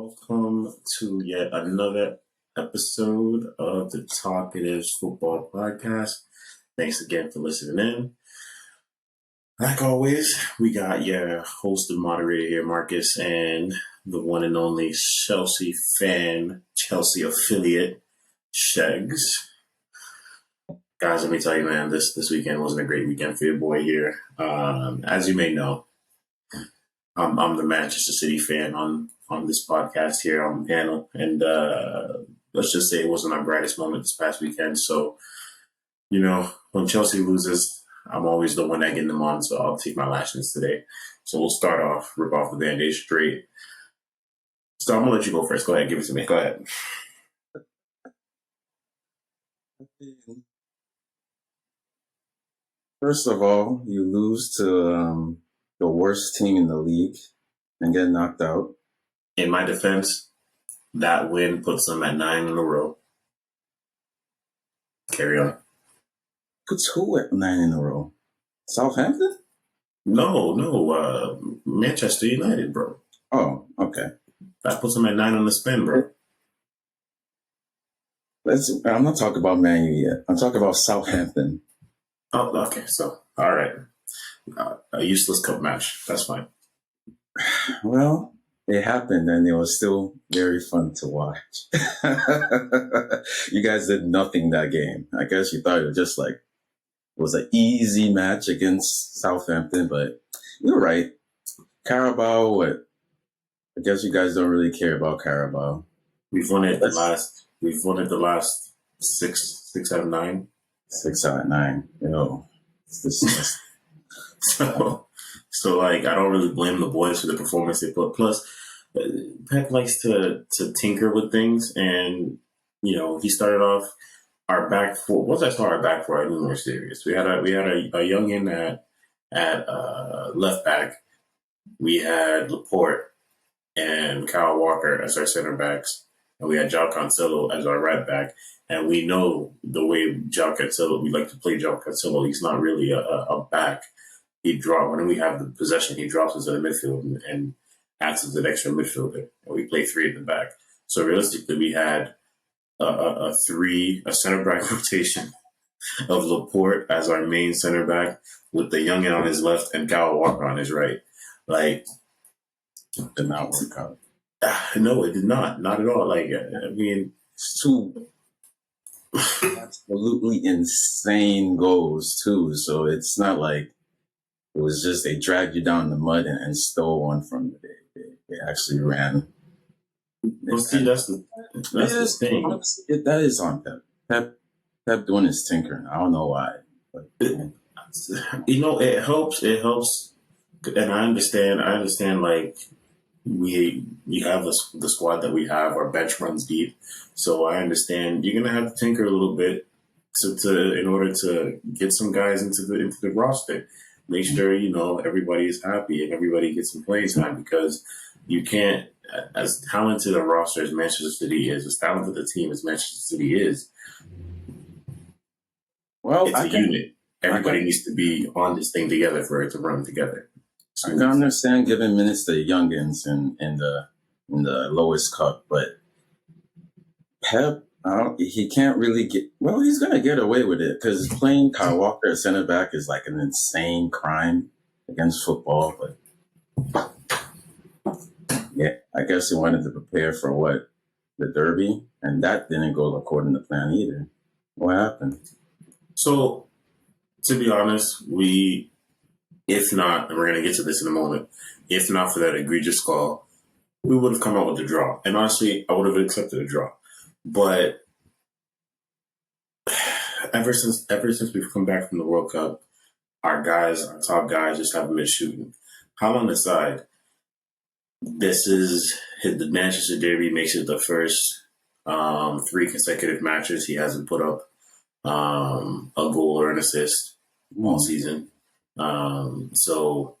Welcome to yet another episode of the Talkatives Football Podcast. Thanks again for listening in. Like always, we got your host and moderator here, Marcus, and the one and only Chelsea fan, Chelsea affiliate, Shegs. Guys, let me tell you, man, this weekend wasn't a great weekend for your boy here. As you may know, I'm the Manchester City fan on this podcast here on the panel, and let's just say it wasn't our brightest moment this past weekend. So, when Chelsea loses, I'm always the one that getting them on, so I'll take my lashings today. So we'll start off, rip off the Band-Aid straight. So I'm gonna let you go first. Go ahead, give it to me. Go ahead. First of all, you lose to the worst team in the league and get knocked out. In my defense, that win puts them at 9 in a row. Carry on. Puts who at 9 in a row? Southampton? No, Manchester United, bro. Oh, okay. That puts them at 9 on the spin, bro. I'm not talking about Man U yet. I'm talking about Southampton. Oh, okay. So, all right. A useless cup match. That's fine. Well, it happened and it was still very fun to watch. You guys did nothing that game. I guess you thought it was just like, it was an easy match against Southampton, but you're right. Carabao, I guess you guys don't really care about Carabao. We've won it the last six out of 9. 6 out of 9. So like, I don't really blame the boys for the performance they put. Plus, Pep likes to tinker with things, and he started off our back four. Once I saw our back four, I knew we were serious. We had a youngin at left back. We had Laporte and Kyle Walker as our center backs, and we had João Cancelo as our right back. And we know the way João Cancelo, we like to play João Cancelo. He's not really a back. When we have the possession, he drops into the midfield and acts as an extra midfielder. And we play 3 at the back. So realistically, we had a center back rotation of Laporte as our main center back, with the youngin on his left and Kyle Walker on his right. Like, it did not work out. No, it did not. Not at all. Like, I mean, it's 2 absolutely insane goals too. So it's not like it was just they dragged you down in the mud and stole one from you. They actually ran. Well, see, that's the thing. That is on Pep. Pep doing his tinkering. I don't know why. But, it helps. It helps, and I understand. Like, we have the squad that we have. Our bench runs deep, so I understand you're gonna have to tinker a little bit in order to get some guys into the roster. Make sure everybody is happy and everybody gets some playing time, because you can't, as talented a roster as Manchester City is, as talented a team as Manchester City is. Well, it's a unit. Everybody needs to be on this thing together for it to run together. I can understand giving minutes to youngins in the lowest cup, but Pep, he can't really get. Well, he's gonna get away with it because playing Kyle Walker at center back is like an insane crime against football. But yeah, I guess he wanted to prepare for the derby, and that didn't go according to plan either. What happened? So, to be honest, if not, and we're going to get to this in a moment, if not for that egregious call, we would have come out with a draw. And honestly, I would have accepted a draw. But ever since we've come back from the World Cup, our top guys just haven't been shooting. Haaland aside, this is the Manchester Derby makes it the first 3 consecutive matches he hasn't put up a goal or an assist all season. So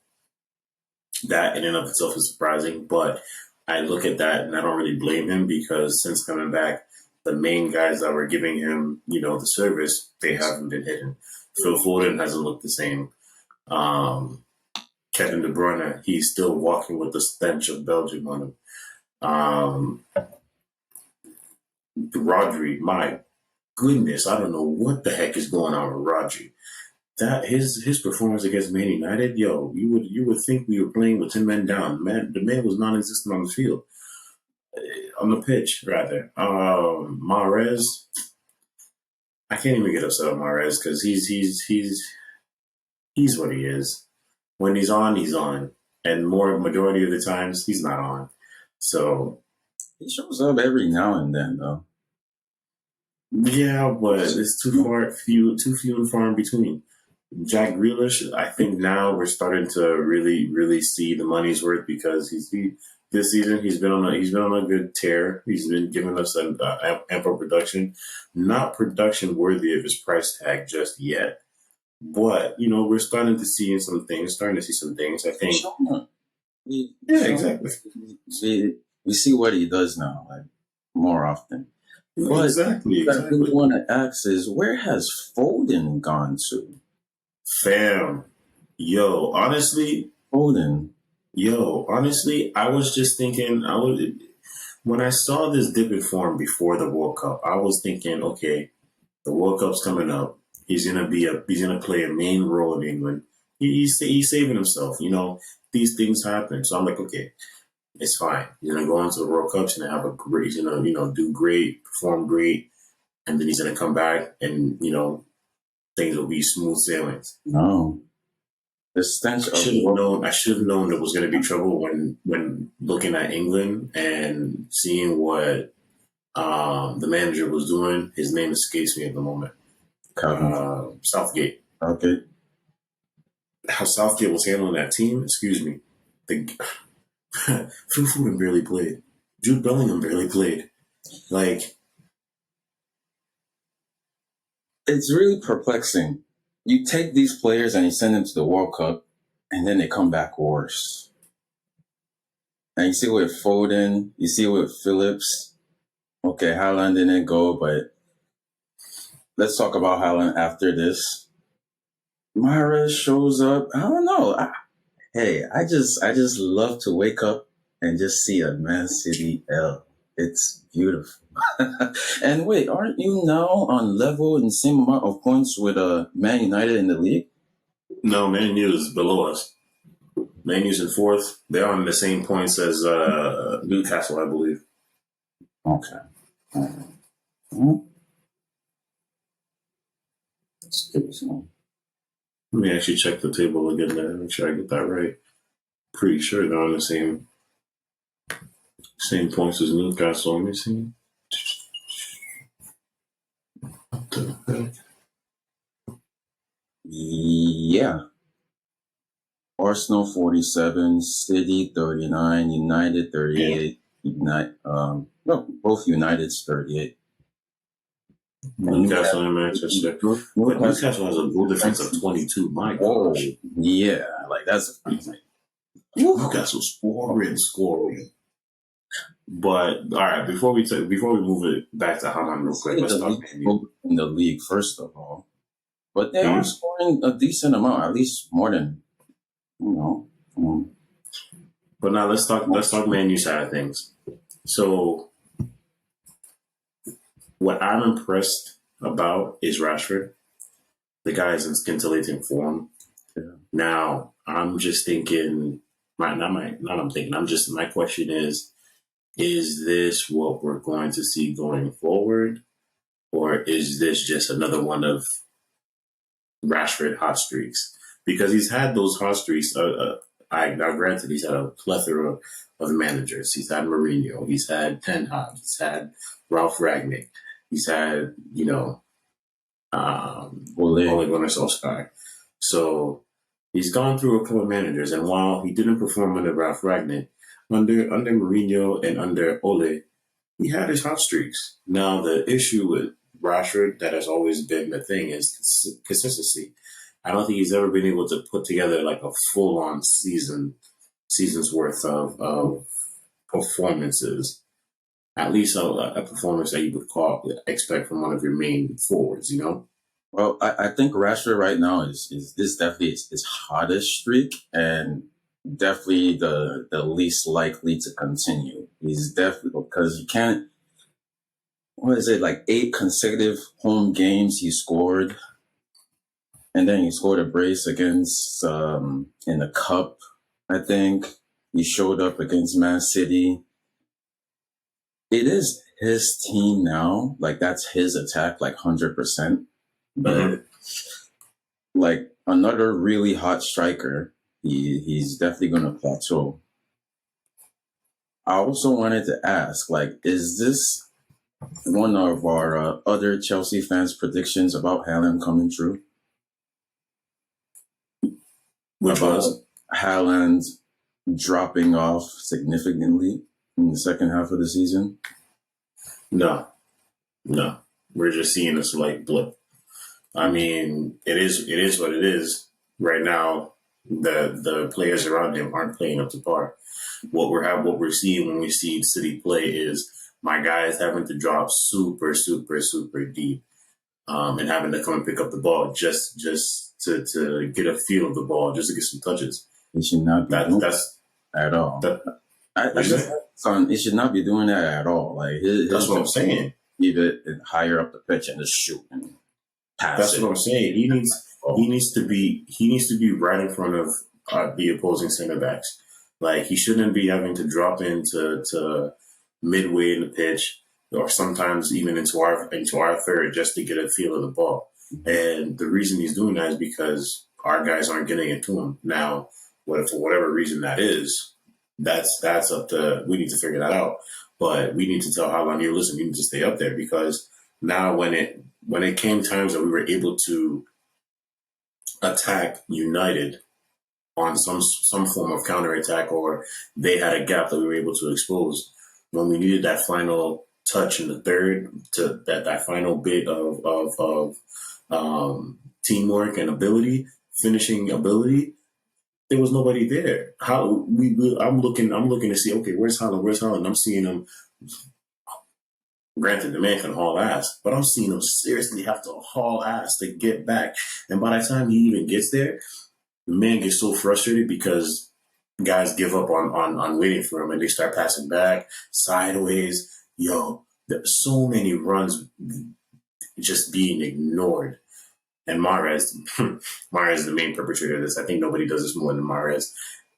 that in and of itself is surprising, but I look at that and I don't really blame him, because since coming back, the main guys that were giving him, the service, they haven't been hitting. Phil Foden hasn't looked the same. Kevin De Bruyne, he's still walking with the stench of Belgium on him. Um, Rodri, my goodness, I don't know what the heck is going on with Rodri. That his performance against Man United, yo, you would think we were playing with 10 men down. Man, the man was non-existent on the field, on the pitch rather. Mahrez, I can't even get upset with Mahrez because he's what he is. When he's on, and more majority of the times he's not on. So He shows up every now and then, though. yeah, but it's too few and far in between. Jack Grealish, I think now we're starting to really see the money's worth because this season he's been on a good tear. He's been giving us an ample production, not production worthy of his price tag just yet. But we're starting to see some things. I think. Yeah, exactly. We see what he does now, like more often. But Exactly, what I really exactly. want to ask is, where has Foden gone to? Fam, yo, honestly, Foden, I was just thinking, when I saw this dip in form before the World Cup, I was thinking, okay, the World Cup's coming up. He's gonna play a main role in England. He's saving himself. These things happen. So I'm like, okay, it's fine. He's gonna go into the World Cup. He's gonna have a great, do great, perform great, and then he's gonna come back, and things will be smooth sailings. no. The stench of work. I should have known there was going to be trouble when looking at England and seeing what the manager was doing. His name escapes me at the moment. Southgate. Okay. How Southgate was handling that team. Excuse me. The Phil Foden barely played. Jude Bellingham barely played. Like, It's really perplexing. You take these players and you send them to the World Cup, and then they come back worse. And you see with Foden, you see with Phillips. Okay, Haaland didn't go, but let's talk about Haaland after this. Mahrez shows up. I don't know. Hey, I just love to wake up and just see a Man City L. It's beautiful. And wait, aren't you now on level in the same amount of points with Man United in the league? no, Man U is below us. Man U's in fourth. They're on the same points as Newcastle, I believe. Okay. All right. Hmm, let's give this one. Let me actually check the table again there. Make sure I get that right. Pretty sure they're on the same points as Newcastle. Let me see. What the heck? Yeah. Arsenal 47, City 39, United 38. No, both United's 38. Newcastle and Manchester. But Newcastle has a goal difference of 22. My Oh, gosh. yeah, like that's amazing. Newcastle scoring. But all right, before we move it back to Haaland real quick, let's talk Man U. In the league, first of all, but they are Mhm. scoring a decent amount, at least more than you know. But now let's talk Man U side of things. So what I'm impressed about is Rashford. The guy is in scintillating form. Yeah. Now I'm just thinking. My question is this what we're going to see going forward? Or is this just another one of Rashford hot streaks? Because he's had those hot streaks. Now granted, he's had a plethora of managers. He's had Mourinho. He's had Ten Hag. He's had Ralph Ragnick. He's had, Ole Gunnar Solskjaer. So he's gone through a couple of managers. And while he didn't perform under Ralph Ragnick, under Mourinho and under Ole, he had his hot streaks. Now, the issue with Rashford that has always been the thing is consistency. I don't think he's ever been able to put together like a full on season's worth of performances. At least a performance that you would expect from one of your main forwards. Well, I think Rashford right now is this definitely his hottest streak, and definitely the least likely to continue. He's definitely because you can't. What is it like 8 consecutive home games he scored, and then he scored a brace against in the cup. I think he showed up against Man City. It is his team now. Like that's his attack, like 100%. Mm-hmm. But like another really hot striker, he's definitely gonna plateau. I also wanted to ask, like, is this one of our other Chelsea fans' predictions about Haaland coming true? Which About was Haaland dropping off significantly in the second half of the season? no, no. We're just seeing a slight blip. I mean, it is what it is. Right now, the players around him aren't playing up to par. What we're seeing when we see City play is my guys having to drop super, super, super deep, and having to come and pick up the ball just to get a feel of the ball, just to get some touches. He should not be That doing that's that at all. that. I What you just say? son, he should not be doing that at all. Like That's his what I'm job is saying. leave it and higher up the pitch and just shoot and pass That's it. what I'm saying. Oh, He needs to be right in front of the opposing center backs. Like he shouldn't be having to drop into to midway in the pitch, or sometimes even into our third just to get a feel of the ball. And the reason he's doing that is because our guys aren't getting it to him. Now, for whatever reason that is, that's up to we need to figure that out. But we need to tell Haaland, you listen, you need to stay up there because now when it came times that we were able to attack United on some form of counterattack, or they had a gap that we were able to expose, when we needed that final touch in the third, to that final bit of teamwork and ability, finishing ability, there was nobody there. I'm looking to see, okay, where's Haaland? Where's Haaland? I'm seeing him. Granted, the man can haul ass, but I'm seeing him seriously have to haul ass to get back. And by the time he even gets there, the man gets so frustrated because guys give up on waiting for him and they start passing back, sideways. Yo, there's so many runs just being ignored. And Mahrez, Mahrez is the main perpetrator of this. I think nobody does this more than Mahrez,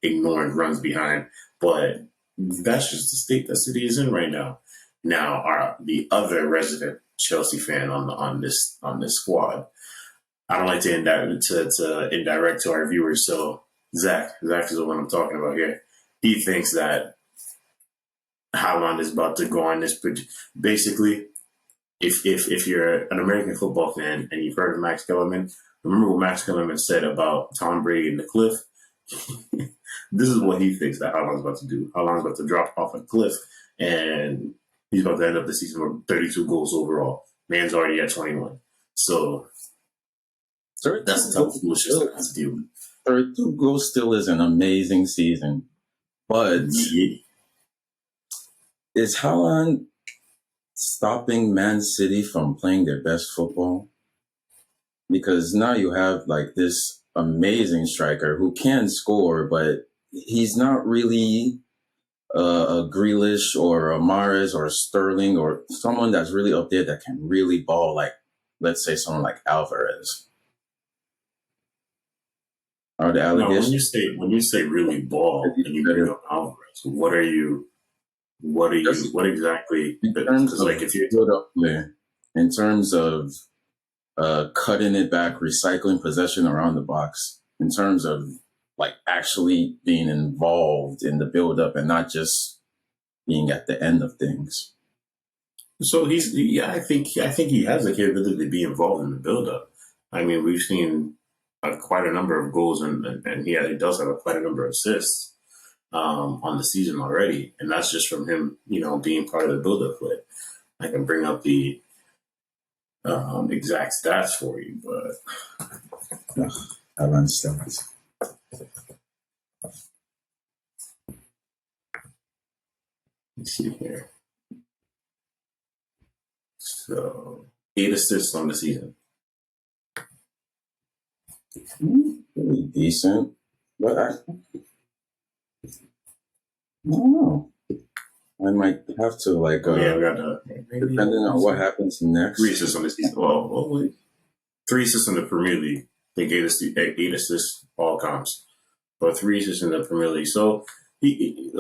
ignoring runs behind. But that's just the state that City is in right now. Now, the other resident Chelsea fan on this squad, I don't like to indirect to our viewers. So Zach is the one I'm talking about here. He thinks that Haaland is about to go on this. Basically, if you're an American football fan and you've heard of Max Kellerman, remember what Max Kellerman said about Tom Brady and the cliff. This is what he thinks that Haaland's about to do. Haaland's about to drop off a cliff, and he's about to end up the season with 32 goals overall. Man's already at 21. So that's the type of foolishness that I have to deal with. 32 goals still is an amazing season, but Yeah. is Haaland stopping Man City from playing their best football? Because now you have like this amazing striker who can score, but he's not really a Grealish or a Mahrez or a Sterling or someone that's really up there that can really ball like, let's say, someone like Alvarez. Are the Now, when allegations? you say really ball and you bring up Alvarez, what exactly? In terms Because of like if you build up play, in terms of cutting it back, recycling possession around the box, in terms of like actually being involved in the build up and not just being at the end of things. so I think he has the capability to be involved in the build up. I mean, we've seen quite a number of goals and he does have quite a number of assists on the season already, and that's just from him, being part of the build up play. I can bring up the exact stats for you, but I understand. let's see here. So 8 assists on the season. Really decent. But No, I might have to like Yeah, we got maybe depending on what happens three next. assists on the season. Wait. 3 assists in the Premier League. They gave us the 8 assists all comps, but 3 assists in the Premier League. So he's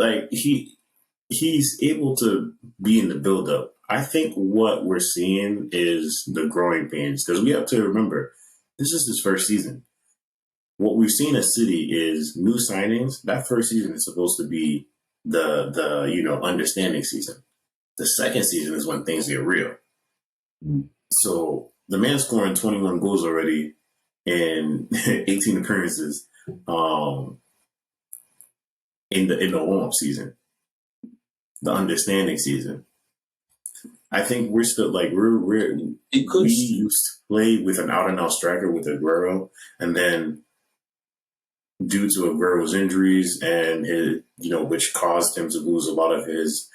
able to be in the build up. I think what we're seeing is the growing pains because we have to remember this is his first season. What we've seen at City is new signings. That first season is supposed to be the understanding season. The second season is when things get real. Mm. So the man scoring 21 goals already in 18 appearances in the warm up season, the understanding season. I think we're still like It could. we used to play with an out and out striker with Aguero, and then due to Aguero's injuries and his, which caused him to lose a lot of his,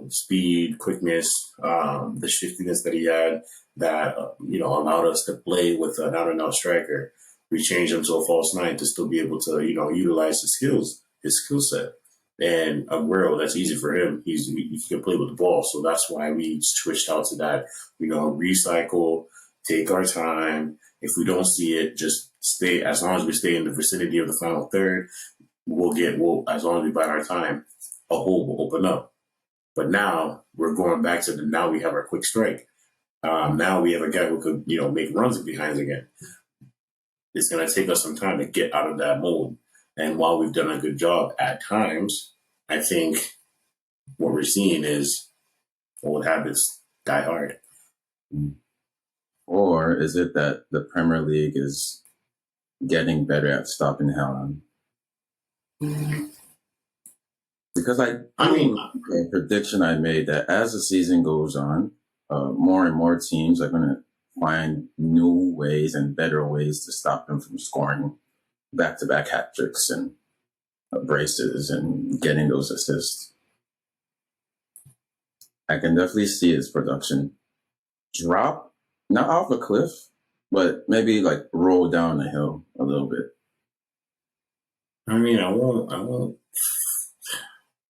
speed, quickness, the shiftiness that he had that, allowed us to play with an out and out striker. We changed him to a false nine to still be able to, utilize his skill set. And Aguero, that's easy for him. He can play with the ball. So that's why we switched out to that, recycle, take our time. If we don't see it, just stay. As long as we stay in the vicinity of the final third, as long as we bide our time, a hole will open up. But now we're going back to now we have our quick strike. Now we have a guy who could, make runs behind again. It's going to take us some time to get out of that mold. And while we've done a good job at times, I think what we're seeing is old habits die hard. Or is it that the Premier League is getting better at stopping Haaland? Because I mean, a prediction I made that as the season goes on, more and more teams are going to find new ways and better ways to stop him from scoring back-to-back hat tricks and braces and getting those assists. I can definitely see his production drop, not off a cliff, but maybe like roll down the hill a little bit. I mean, I won't.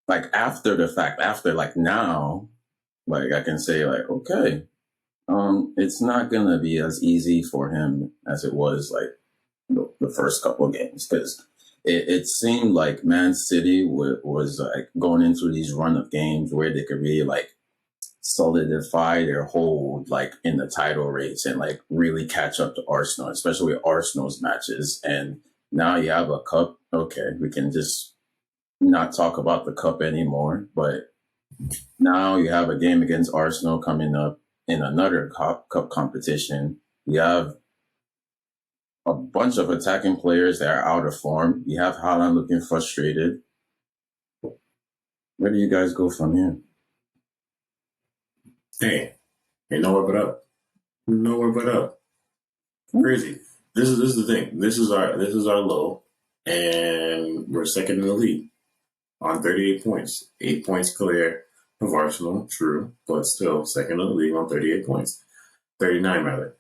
Like after the fact, after like now, like I can say like, okay, it's not gonna be as easy for him as it was like the first couple of games because it seemed like Man City was like going into these run of games where they could really like solidify their hold like in the title race and like really catch up to Arsenal, especially with Arsenal's matches. And now you have a cup. Okay, we can just not talk about the cup anymore. But now you have a game against Arsenal coming up in another cup competition. You have a bunch of attacking players that are out of form. You have Haaland looking frustrated. Where do you guys go from here? Hey, nowhere but up. Nowhere but up. Crazy. This is the thing. This is our low, and we're second in the league on 38 points. 8 points clear of Arsenal, true, but still second in the league on 38 points. 39 rather.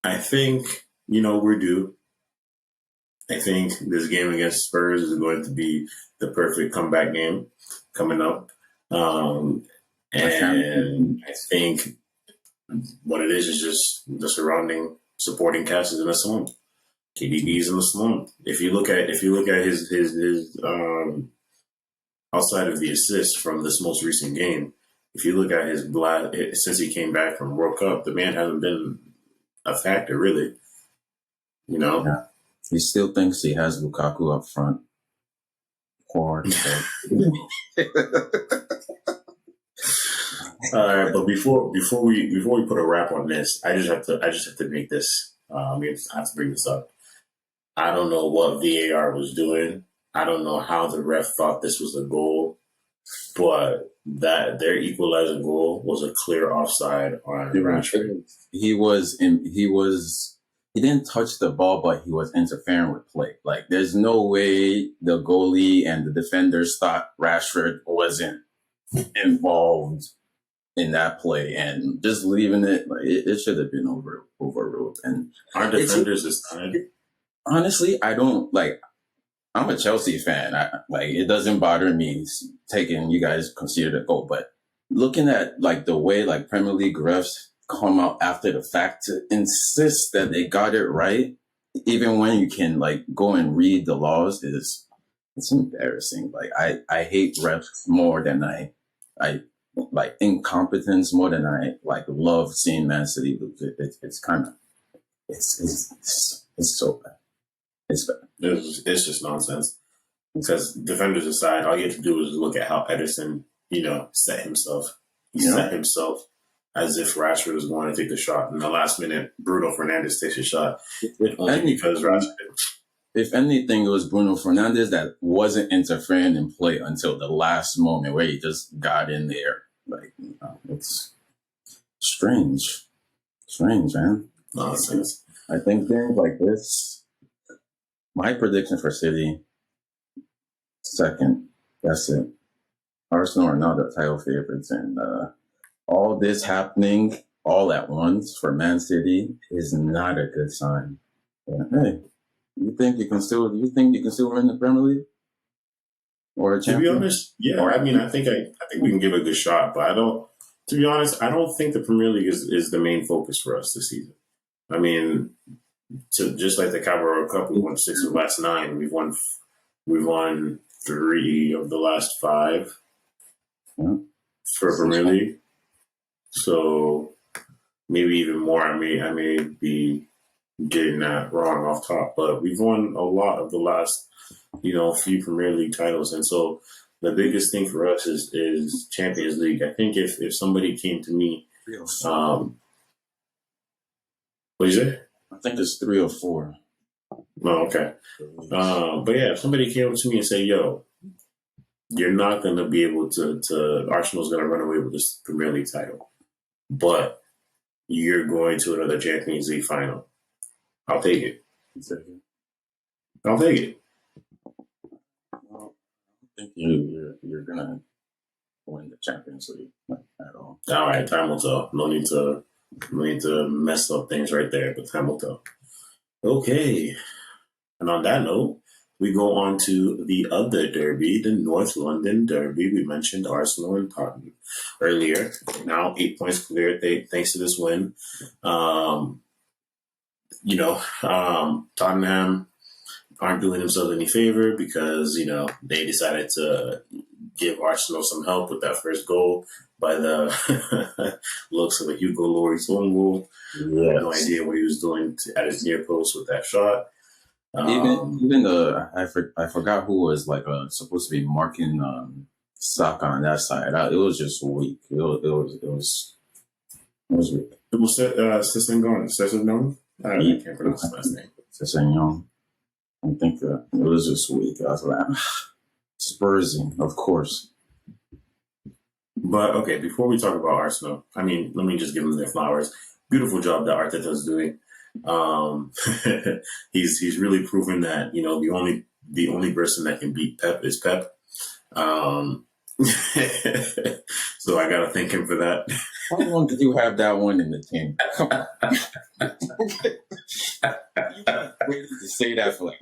I think we're due. I think this game against Spurs is going to be the perfect comeback game coming up. And I think what it is just the surrounding supporting cast is in a slump. KDB's in the slump. If you look at his outside of the assist from this most recent game, if you look at his since he came back from World Cup, the man hasn't been a factor really. Yeah. He still thinks he has Lukaku up front. Poor. All right, but before we put a wrap on this, I just have to make this. We have to bring this up. I don't know what VAR was doing. I don't know how the ref thought this was a goal, but that their equalizer goal was a clear offside on Rashford. He didn't touch the ball, but he was interfering with play. Like, there's no way the goalie and the defenders thought Rashford wasn't involved in that play, and just leaving it, like it should have been overruled. And our defenders this time. Honestly, I don't like. I'm a Chelsea fan. Like it doesn't bother me taking you guys consider the goal, but looking at like the way like Premier League refs come out after the fact to insist that they got it right, even when you can like go and read the laws, is it's embarrassing. Like I hate refs more than I like incompetence more than I like love seeing Man City lose. It's kind of it's so bad. It's bad. It's just nonsense. Because defenders aside, all you have to do is look at how Ederson, set himself. He set himself as if Rashford was going to take the shot. In the last minute, Bruno Fernandes takes a shot. Because Rashford. If anything, it was Bruno Fernandes that wasn't interfering in play until the last moment where he just got in there. Like, it's strange. Strange, man. Nonsense. I think things like this, my prediction for City, second. That's it. Arsenal are not the title favorites, and all this happening all at once for Man City is not a good sign. Yeah. Hey, you think you can still win the Premier League or a champion? To be honest, yeah. I mean, I think we can give it a good shot, but I don't. To be honest, I don't think the Premier League is the main focus for us this season. I mean, just like the Carabao Cup, we won 6 of the last 9. We've won 3 of the last 5 for Premier League. So maybe even more. I may be getting that wrong off top, but we've won a lot of the last few Premier League titles, and so the biggest thing for us is Champions League. I think if somebody came to me, what did you say? I think it's 3 or 4. Oh, okay. But yeah, if somebody came up to me and say, "Yo, you're not going to be able to Arsenal's going to run away with this Premier League title, but you're going to another Champions League final," I'll take it. I'll take it. Well, I think you're gonna win the Champions League at all. All right, time will tell. No need to mess up things right there, but time will tell. Okay. And on that note, we go on to the other derby, the North London derby. We mentioned Arsenal and Tottenham earlier. Now 8 points clear thanks to this win. Tottenham aren't doing themselves any favor because, they decided to give Arsenal some help with that first goal by the looks of a Hugo Lloris own goal. Yes. I have no idea what he was doing at his near post with that shot. Even the I forgot who was like supposed to be marking Saka on that side. It was just weak. It was weak. It was Sessegnon. I can't pronounce his last name. Sessegnon. I think it was just weak. I was like, Spursing, of course. But okay, before we talk about Arsenal, let me just give them their flowers. Beautiful job that Arteta's doing. He's really proven that the only person that can beat Pep is Pep. So I gotta thank him for that. How long did you have that one in the team? Come on. You waited to say that for like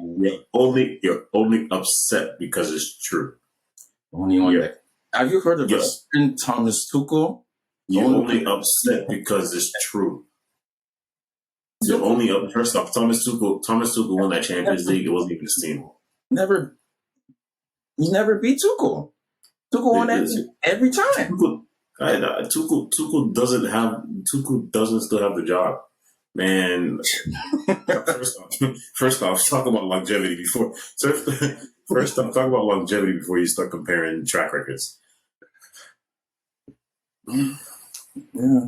you're only upset because it's true. Only one that. Have you heard of Thomas Tuchel? You're only upset because it's true. You're only up. First off, Thomas Tuchel won that Champions League. It wasn't even his team. You never beat Tuchel. Tuchel won that every time. Tuchel doesn't still have the job, man. First off, talk about longevity before. First off, talk about longevity before you start comparing track records. Yeah.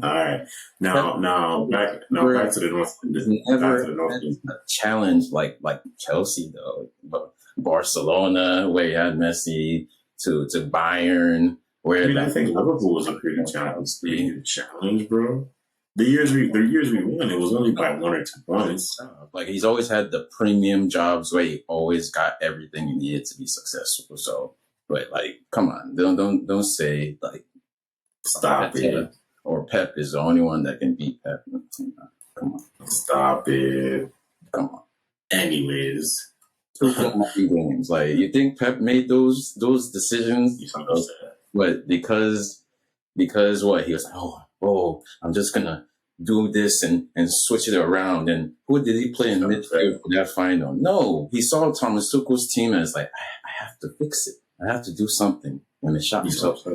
All right. Now back to the North. Never a challenge like Chelsea though, but Barcelona where you had Messi to Bayern. Where I think Liverpool was a pretty challenge, bro. The years we won, it was only by 1 or 2 points. Like he's always had the premium jobs where he always got everything he needed to be successful. So, but like, come on, don't say like stop it. Or Pep is the only one that can beat Pep. Come on. Stop it. Come on. Anyways, Two penalty games. Like, you think Pep made those decisions? You understand? But because what he was like, I'm just gonna do this and switch it around. And who did he play in midfield for that final? No, he saw Thomas Tuchel's team as like, I have to fix it. I have to do something, and it shot himself.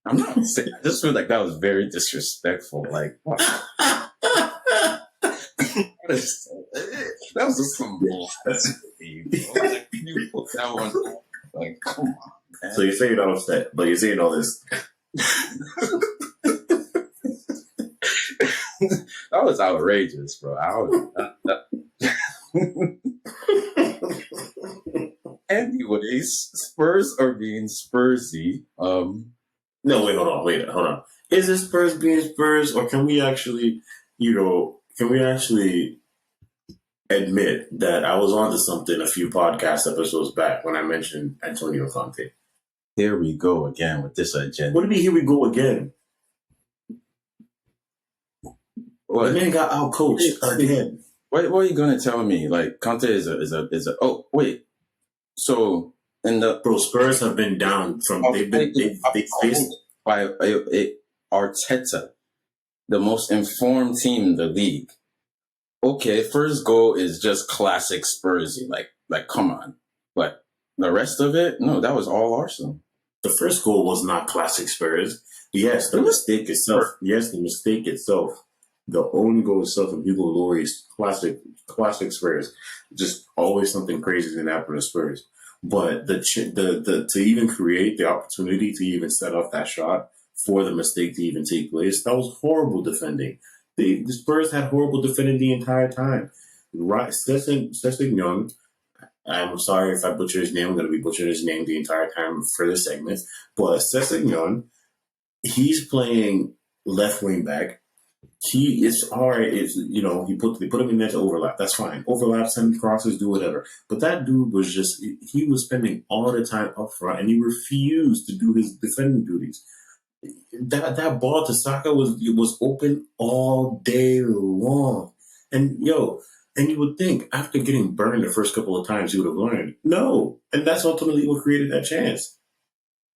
I'm not saying. I just feel like that was very disrespectful. Like, what? That was just some blasphemy. Like, you put that one. Like, come on, man. So you're saying you're not upset, but you're saying all this. That was outrageous, bro. Anyways, Spurs are being Spursy. No, wait, hold on. Is it Spurs being Spurs, or can we actually admit that I was onto something a few podcast episodes back when I mentioned Antonio Conte? Here we go again with this agenda. What do you mean, here we go again? What? The man got outcoached again. What are you gonna tell me? Like, Conte is a oh wait. So in the Spurs have been down from they faced by Arteta, the most informed team in the league. Okay, first goal is just classic Spursy. Like come on. But the rest of it, no, that was all Arsenal. The first goal was not classic Spurs. Yes, the mistake itself. The own goal itself from Hugo Lloris, classic Spurs. Just always something crazy in that for the Spurs. But the to even create the opportunity to even set off that shot for the mistake to even take place, that was horrible defending. The Spurs had horrible defending the entire time. Right, Sessegnon, I'm sorry if I butcher his name. I'm going to be butchering his name the entire time for this segment. But Sessegnon, he's playing left wing back. It's hard. They put him in there to overlap. That's fine. Overlap, send crosses, do whatever. But that dude was he was spending all the time up front, and he refused to do his defending duties. That ball to Saka was open all day long, and you would think after getting burned the first couple of times he would have learned. No, and that's ultimately what created that chance.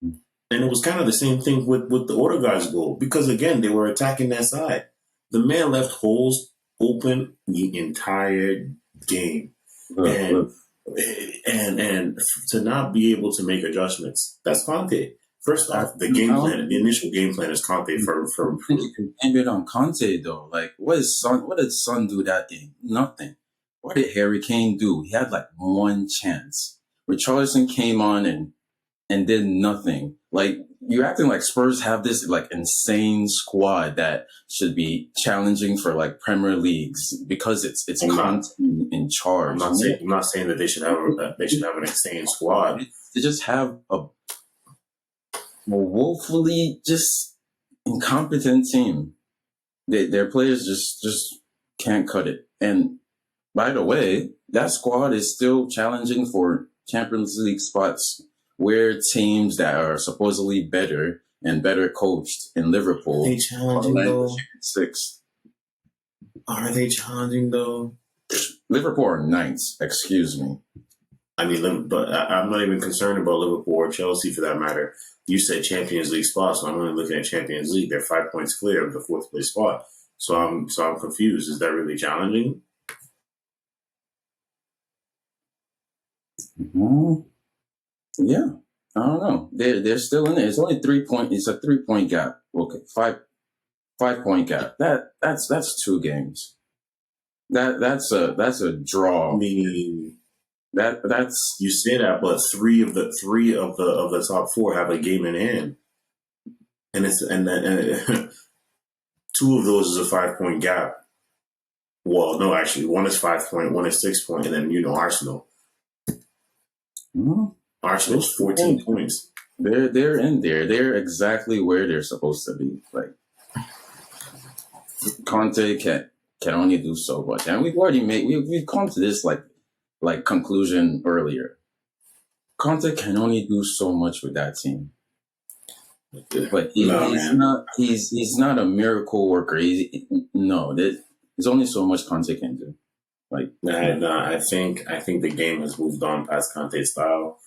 And it was kind of the same thing with the Odegaard's goal, because again they were attacking that side. The man left holes open the entire game, and to not be able to make adjustments, that's Conte. First off, the initial game plan is Conte for. You can blame it on Conte though. Like, what did Son do that game? Nothing. What did Harry Kane do? He had like one chance. Richarlison came on and did nothing. Like, you're acting like Spurs have this like insane squad that should be challenging for like Premier Leagues because it's Conte in charge. I'm not saying that they should have an insane squad. They just have a woefully just incompetent team. Their players just can't cut it. And by the way, that squad is still challenging for Champions League spots, where teams that are supposedly better and better coached in Liverpool are they challenging though? 6. Are they challenging though? Liverpool are 9th, excuse me. I mean, but I'm not even concerned about Liverpool or Chelsea for that matter. You said Champions League spot, so I'm only looking at Champions League. They're 5 points clear of the 4th place spot. So I'm confused. Is that really challenging? Mm-hmm. Yeah, I don't know. They're still in there. It's only 3 point. It's a 3 point gap. Okay, 5 point gap. That's 2 games. That's a draw. I mean, that's you say that, but three of the top 4 have a game in hand, and 2 of those is a 5 point gap. Well, no, actually, one is 5 point, one is 6 point, and then Arsenal. Mm-hmm. Arsenal's 14 points. They're in there. They're exactly where they're supposed to be. Like, Conte can only do so much, and we've come to this like conclusion earlier. Conte can only do so much with that team, but he's not a miracle worker. There's only so much Conte can do. Like, I think the game has moved on past Conte's style.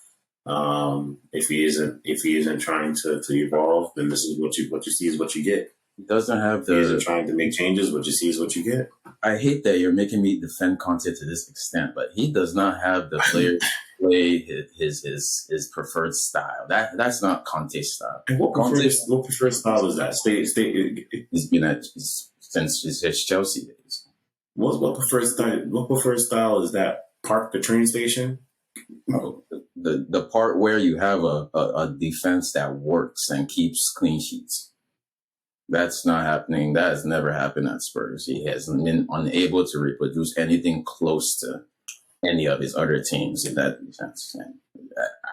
If he isn't trying to evolve, then this is what you see is what you get. he doesn't have If he isn't the. trying to make changes, what you see is what you get. I hate that you're making me defend Conte to this extent, but he does not have the players play his preferred style. That's not Conte's style. And what preferred style is that? He's been at since his Chelsea days. What preferred style is that? Park the train station. Oh, the part where you have a defense that works and keeps clean sheets. That's not happening. That has never happened at Spurs. He has been unable to reproduce anything close to any of his other teams in that defense. And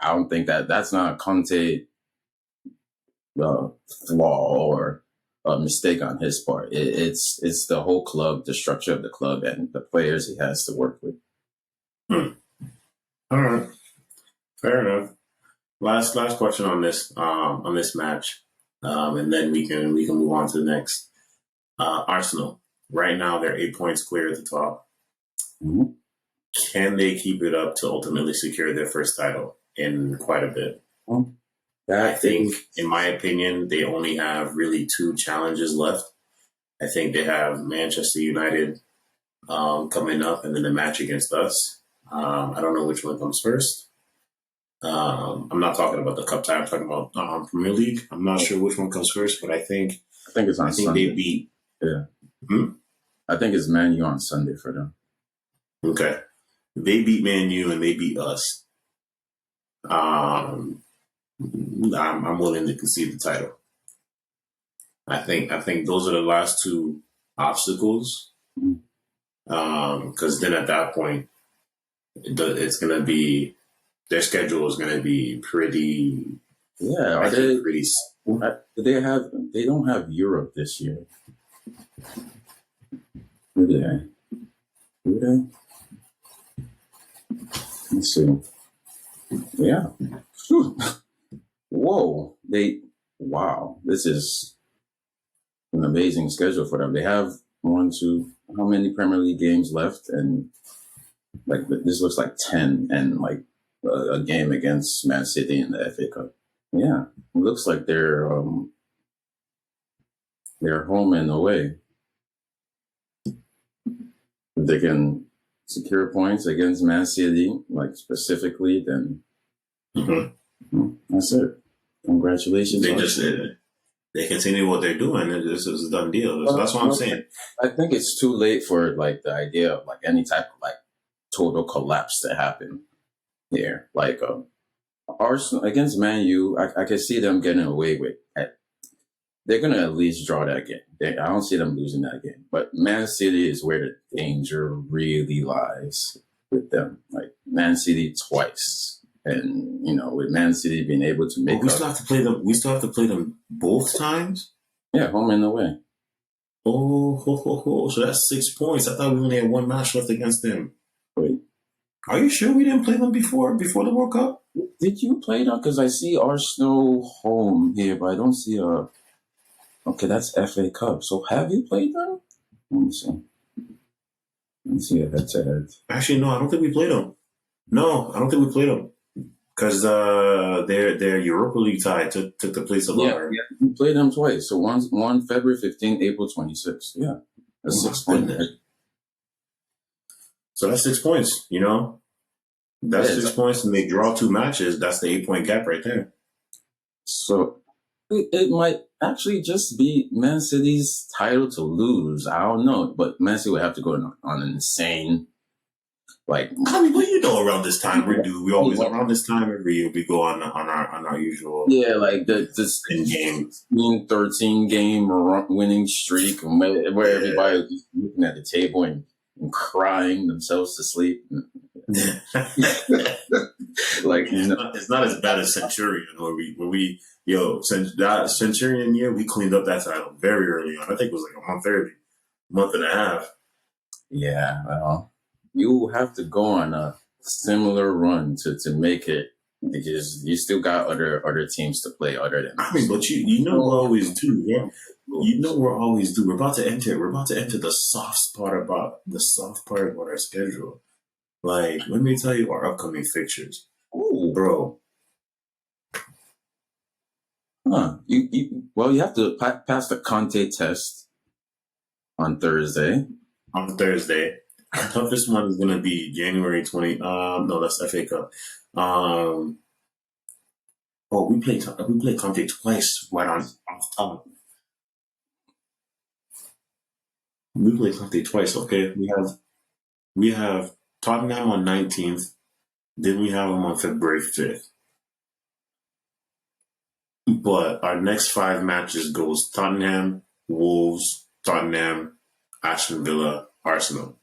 I don't think that's not a Conte flaw or a mistake on his part. It's the whole club, the structure of the club, and the players he has to work with. Hmm. All right, fair enough. Last question on this match, and then we can move on to the next. Arsenal right now they're 8 points clear at the top. Mm-hmm. Can they keep it up to ultimately secure their first title in quite a bit? I think, in my opinion, they only have really two challenges left. I think they have Manchester United coming up, and then the match against us. I don't know which one comes first. I'm not talking about the cup tie. I'm talking about Premier League. I'm not sure which one comes first, but I think it's on Sunday. They beat. Yeah. I think it's Man U on Sunday for them. Okay. They beat Man U and they beat us. I'm willing to concede the title. I think those are the last two obstacles. Because then at that point, it's going to be their schedule is going to be pretty. Yeah, are they pretty? They don't have Europe this year. Do they? Let's see. Yeah. Whoa. Wow. This is an amazing schedule for them. They have how many Premier League games left? And like this looks like 10 and like a game against Man City in the FA Cup. Yeah. It looks like they're home and away. If they can secure points against Man City, like specifically, then that's it. Congratulations. They continue what they're doing. This is a done deal. That's what I'm saying. I think it's too late for like the idea of like any type of like total collapse to happen here. Like Arsenal against Man U, I can see them getting away with it. They're going to at least draw that game. I don't see them losing that game. But Man City is where the danger really lies with them. Like Man City twice. And, with Man City being able to make we still have to play them. We still have to play them both times? Yeah, home and away. So that's 6 points. I thought we only had one match left against them. Wait. Are you sure we didn't play them before the World Cup? Did you play them? Because I see Arsenal home here, but I don't see a... Okay, that's FA Cup. So have you played them? Let me see a head-to-head. Actually, no, I don't think we played them. No, I don't think we played them. Because their Europa League tie took the place of our... Yeah, we played them twice. So one February 15th, April 26th. Yeah. That's 6 points. So that's 6 points, That's 6 points, and they draw 2 matches. That's the 8-point gap right there. So it might actually just be Man City's title to lose. I don't know, but Man City would have to go on an insane, like. I mean, around this time we always around this time every year we go on our usual. Yeah, like this game 13 game winning streak where everybody was looking at the table and crying themselves to sleep. Like it's not as bad as Centurion where we since that Centurion year we cleaned up that title very early on. I think it was like a month and a half. Yeah, well, you have to go on a similar run to make it because you still got other teams to play other than I mean, us. but you know we always do, yeah. You know we're always do. We're about to enter the soft part about our schedule. Like, let me tell you our upcoming fixtures, Ooh, bro. huh? You have to pass the Conte test on Thursday. On Thursday, our toughest one is gonna be January 20. No, that's FA Cup. Um, oh, we played Conte twice right on off top. We played Conte twice. Okay, we have Tottenham on 19th. Then we have them on February 5th. But our next five matches goes Tottenham, Wolves, Tottenham, Aston Villa, Arsenal.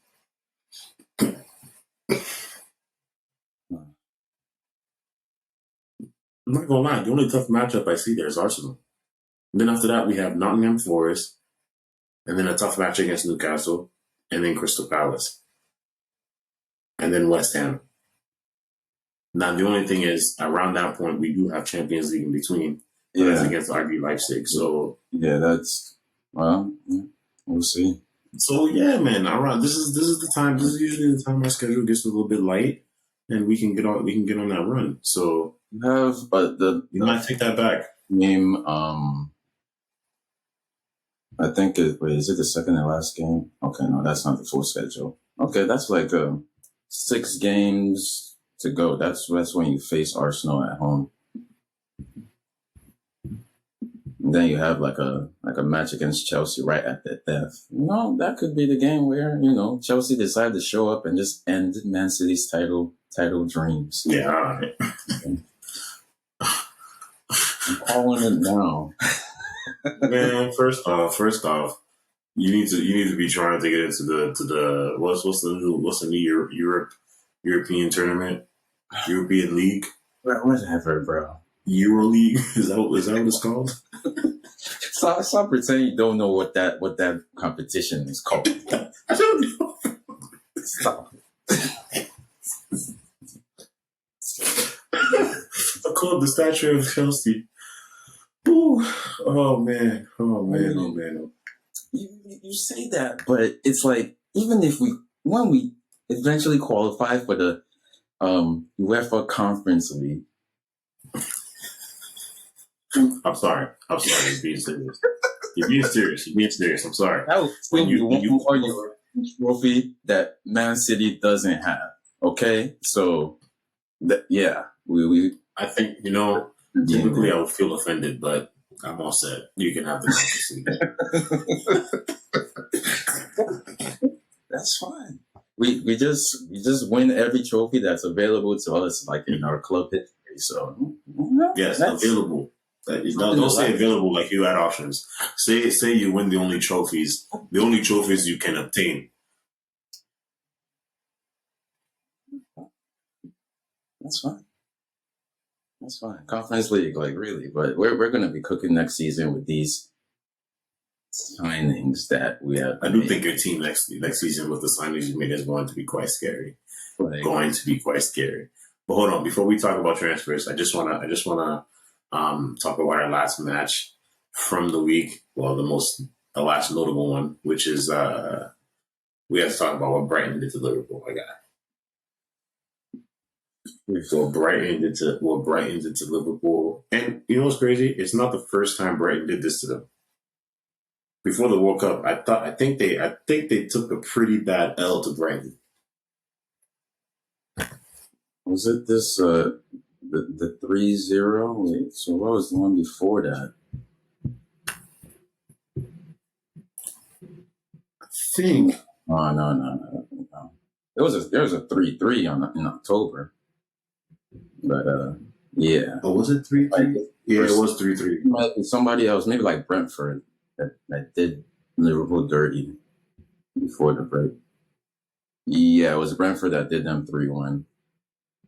I'm not gonna lie, the only tough matchup I see there is Arsenal. And then after that, we have Nottingham Forest, and then a tough match against Newcastle, and then Crystal Palace, and then West Ham. Now, the only thing is, around that point, we do have Champions League in between, but that's Yeah, against RB Leipzig. yeah, that's well, yeah, we'll see. So yeah, man. Around this is the time. This is usually the time our schedule gets a little bit light, and we can get on that run. So You have you might take that back. game. I think is it the second and last game? Okay, no, that's not the full schedule. Okay, that's like 6 games to go. That's when you face Arsenal at home. And then you have like a match against Chelsea right at the death. That could be the game where Chelsea decide to show up and just end Man City's title dreams. Yeah, all right. I'm calling it now. Man. First off, you need to be trying to get into the what's the new European tournament, European League, Whatever, bro. Euro League. Is that what it's called? Stop pretending you don't know what that competition is called. I don't know. Stop. I called the statue of Chelsea. Ooh. Oh man. Oh man. Oh man. You say that, but it's like even if when we eventually qualify for the UEFA Conference League. I'm sorry. You're being serious. You're being serious. I'm sorry. That would still be one more trophy that Man City doesn't have. Okay, so yeah, we I think typically I would feel offended, but I'm all set. You can have the That's fine. We just win every trophy that's available to us, like in our club history. So yes, available. Don't say available like you had options. Say you win the only trophies you can obtain. That's fine. That's fine. Conference League, like really, but we're gonna be cooking next season with these signings that we have. I do think your team next season with the signings you made is going to be quite scary. Going to be quite scary. But hold on, before we talk about transfers, I just wanna talk about our last match from the week. Well, the last notable one, which is we have to talk about what Brighton did to Liverpool. I got. So Brighton did to Liverpool, and you know what's crazy? It's not the first time Brighton did this to them. Before the World Cup, I think they took a pretty bad L to Brighton. Was it this the 3-0? So what was the one before that? I think. No. There was a 3-3 in October. But yeah. Oh, was it 3-3? Yeah, it was 3-3. Somebody else, maybe like Brentford, that did Liverpool dirty before the break. Yeah, it was Brentford that did them 3-1.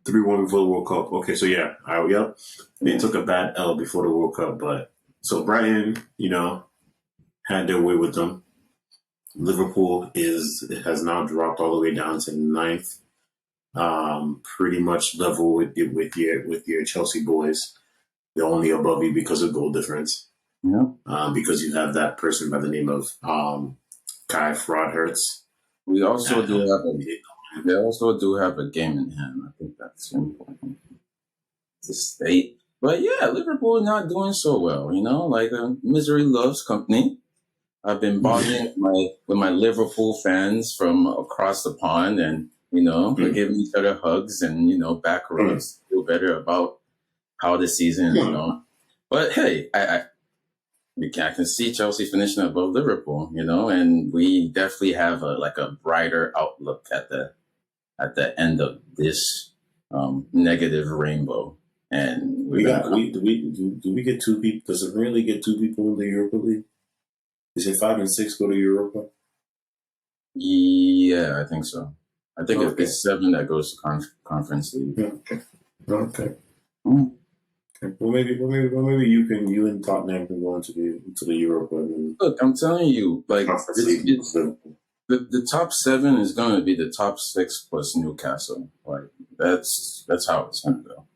3-1 before the World Cup. Okay, so yeah, yep. They took a bad L before the World Cup, but so Brighton, had their way with them. Liverpool has now dropped all the way down to 9th. pretty much level with your Chelsea boys. They're only above you because of goal difference. Yeah. Because you have that person by the name of Kai Fraudhurst. We also do have a they also do have a game in hand. I think that's important to state. But yeah, Liverpool not doing so well. Like misery loves company. I've been bonding with my Liverpool fans from across the pond, and we're giving each other hugs and back rubs. Feel better about how the season is going. But hey, I can see Chelsea finishing above Liverpool, and we definitely have a brighter outlook at the end of this negative rainbow. And We got we do we get two people? Does it really get two people in the Europa League? Is it 5 and 6 go to Europa? Yeah, I think so. I think Okay. it's 7 that goes to conference league. Okay. Okay. Mm. Okay. Well, maybe you and Tottenham can go into the Europa and Look, I'm telling you, like conference league. the top 7 is going to be the top 6 plus Newcastle. Like that's how it's going to go.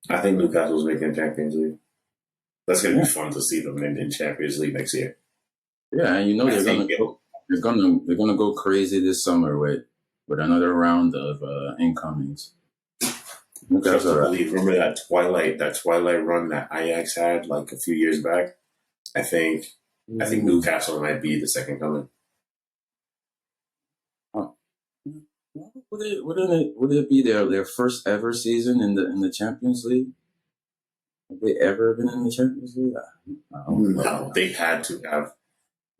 I think Newcastle's making Champions League. That's going to be fun to see them in Champions League next year. Yeah, and they're gonna go crazy this summer with another round of incomings. Just to believe. Remember that Twilight run that Ajax had like a few years back? I think Newcastle might be the second coming. Would it be their first ever season in the Champions League? Have they ever been in the Champions League? No, they had to have.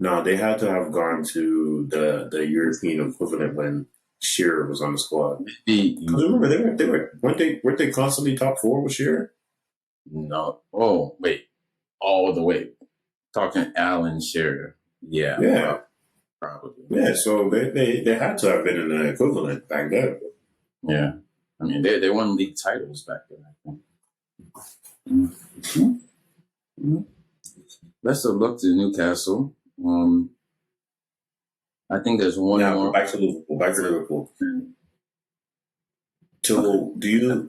No, they had to have gone to the European equivalent when Shearer was on the squad. Because remember, weren't they constantly top 4 with Shearer? No. Oh wait, all the way talking Alan Shearer. Yeah. Yeah. Probably. Yeah, so they had to have been in the equivalent back then. Yeah. I mean, they won league titles back then, I think. Mm-hmm. Best of luck to Newcastle. I think there's one more. Back to Liverpool.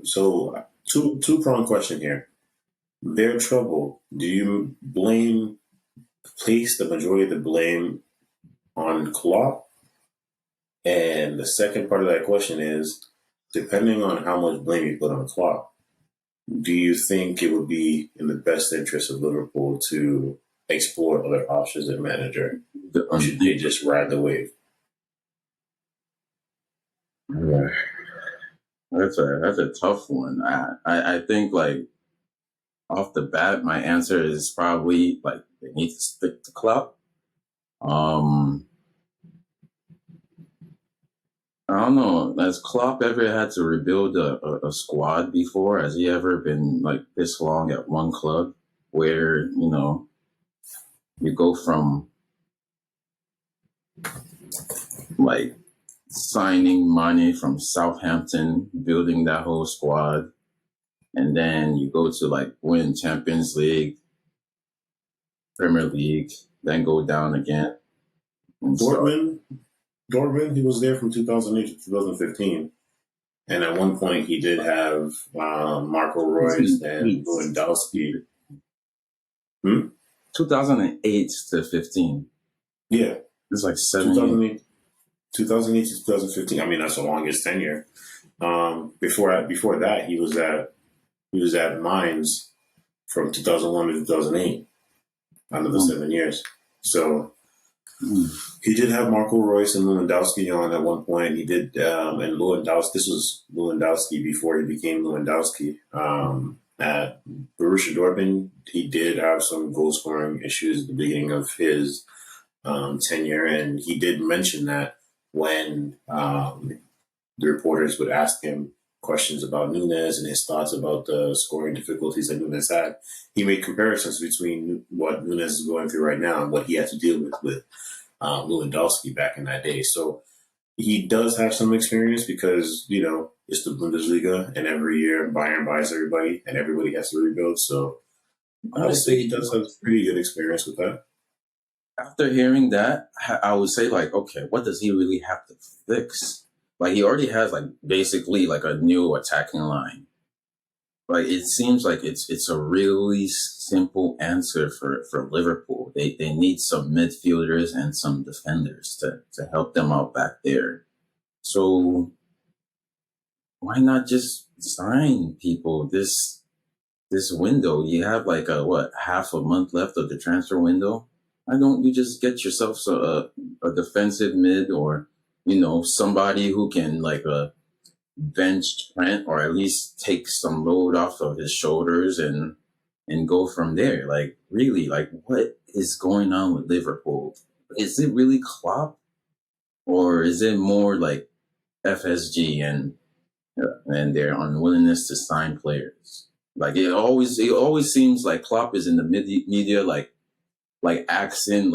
So two-pronged question here. Their trouble. Do you place the majority of the blame on Klopp? And the second part of that question is, depending on how much blame you put on Klopp, do you think it would be in the best interest of Liverpool to explore other options at manager? Or should they just ride the wave? That's a tough one. I think like off the bat, my answer is probably like they need to stick to Klopp. I don't know. Has Klopp ever had to rebuild a squad before? Has he ever been like this long at one club where, you go from like signing money from Southampton, building that whole squad, and then you go to like win Champions League, Premier League, then go down again. Dortmund, he was there from 2008 to 2015. And at one point, he did have Marco Reus and Lewandowski. 2008 to 15. Yeah. It's like 7 years. 2008 to 2015. I mean, that's the longest tenure. Before that, he was at Mainz from 2001 to 2008. Another 7 years. So he did have Marco Reus and Lewandowski on at one point. He did, and Lewandowski. This was Lewandowski before he became Lewandowski. At Borussia Dortmund, he did have some goal scoring issues at the beginning of his tenure, and he did mention that when the reporters would ask him questions about Nunes and his thoughts about the scoring difficulties that Nunes had, he made comparisons between what Nunes is going through right now and what he had to deal with Lewandowski back in that day. So he does have some experience because, it's the Bundesliga and every year Bayern buys everybody and everybody has to rebuild. So I would say he does have pretty good experience with that. After hearing that, I would say like, okay, what does he really have to fix? Like he already has like basically like a new attacking line. Like it seems like it's a really simple answer for Liverpool. They need some midfielders and some defenders to help them out back there. So why not just sign people this window? You have like a what, half a month left of the transfer window. Why don't you just get yourself a defensive mid, or somebody who can like bench Trent, or at least take some load off of his shoulders and go from there. Like really, like what is going on with Liverpool? Is it really Klopp, or is it more like FSG and their unwillingness to sign players? Like it always seems like Klopp is in the media acting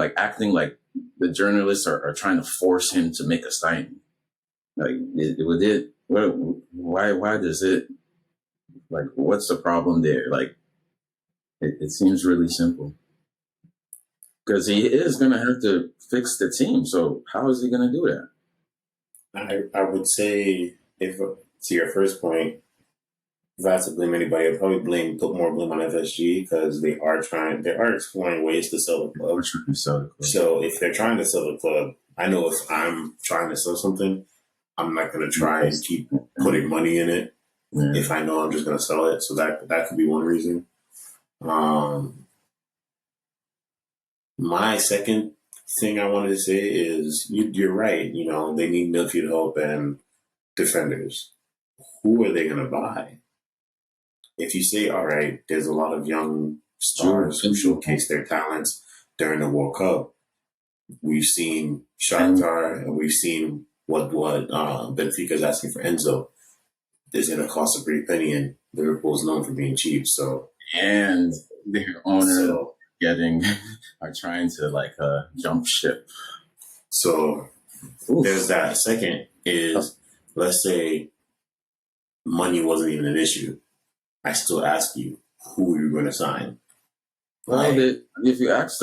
like the journalists are trying to force him to make a signing. Like why does it, like, what's the problem there? Like it seems really simple because he is going to have to fix the team. So how is he going to do that? I would say, if to your first point, if I had to blame anybody, I'd probably put more blame on FSG because they are exploring ways to sell the club. So if they're trying to sell the club, I know if I'm trying to sell something, I'm not going to try and keep putting money in it if I know I'm just going to sell it. So that could be one reason. My second thing I wanted to say is you're right. They need midfield help and defenders. Who are they going to buy? If you say, all right, there's a lot of young stars who showcase their talents during the World Cup. We've seen Shakhtar, and we've seen what Benfica's asking for Enzo. Is going to cost a pretty penny, and Liverpool's known for being cheap. So, and their owner are trying to jump ship. So there's that. Second is, let's say money wasn't even an issue. I still ask you, who are you going to sign? Well, if you ask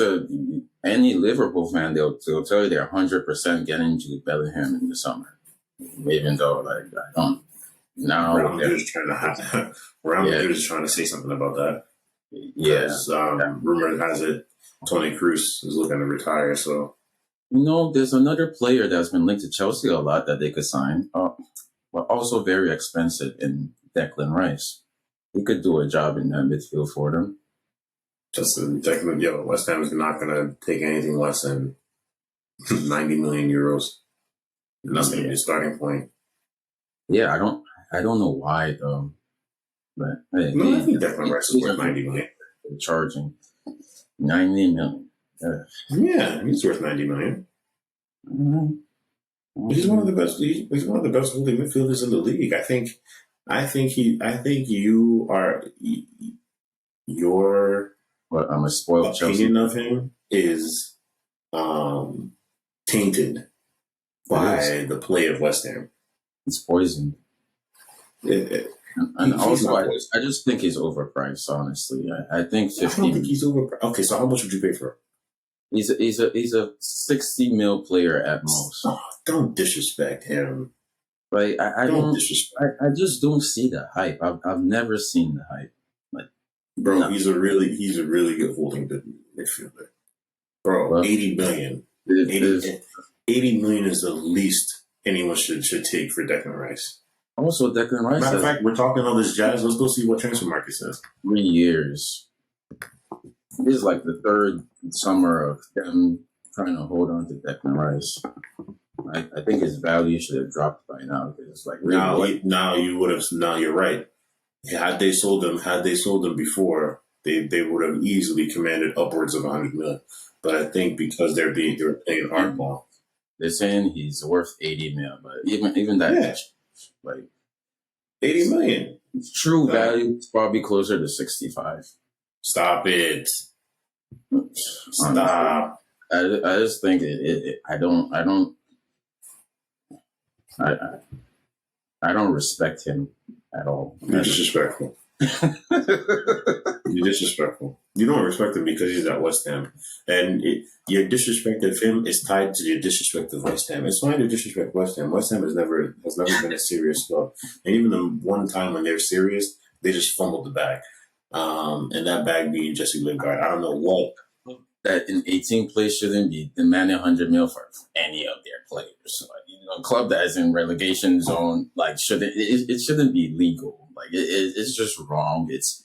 any Liverpool fan, they'll tell you they're 100% getting Jude Bellingham in the summer. Even though, I don't. Now Brown is trying to say something about that. Yeah. Rumor has it Toni Kroos is looking to retire. So there's another player that's been linked to Chelsea a lot that they could sign. But also very expensive in Declan Rice. He could do a job in that midfield for them. Just Declan, West Ham is not going to take anything less than 90 million euros. And that's going to be a starting point. Yeah, I don't know why though. But I think Declan Rice is worth 90 million. Charging 90 million. Yeah, he's worth 90 million. Mm-hmm. He's one of the best. He's one of the best holding midfielders in the league. I think you are. Your I'm a spoiled opinion of him is tainted by the play of West Ham. It's poisoned. And also, I just think he's overpriced. Honestly, I think 50. I don't think he's overpriced. Okay, so how much would you pay for him? He's a 60 mil player at most. Oh, don't disrespect him. Like I just don't see the hype. I've never seen the hype. Bro, no. He's a really good holding midfielder. Bro, well, 80 million. 80 million is the least anyone should take for Declan Rice. Also, Declan Rice. Matter of fact, we're talking all this jazz. Let's go see what transfer market says. 3 years. This is like the third summer of them trying to hold on to Declan Rice. I think his value should have dropped by now because it's like really now you're right. Had they sold him before, they would have easily commanded upwards of 100 million. But I think because they were playing hardball, they're saying he's worth 80 million. But even that, like 80 million, true value is probably closer to 65. Stop it! Stop! I just think I don't respect him at all. You're disrespectful. You're disrespectful. You don't respect him because he's at West Ham, and your disrespect of him is tied to your disrespect of West Ham. It's fine to disrespect West Ham. West Ham has never been a serious club, and even the one time when they're serious, they just fumbled the bag. And that bag being Jesse Lingard. I don't know what. That in 18 place shouldn't be demanding 100 mil for any of their players. Like, a club that is in relegation zone, like it shouldn't be legal. Like it's just wrong. It's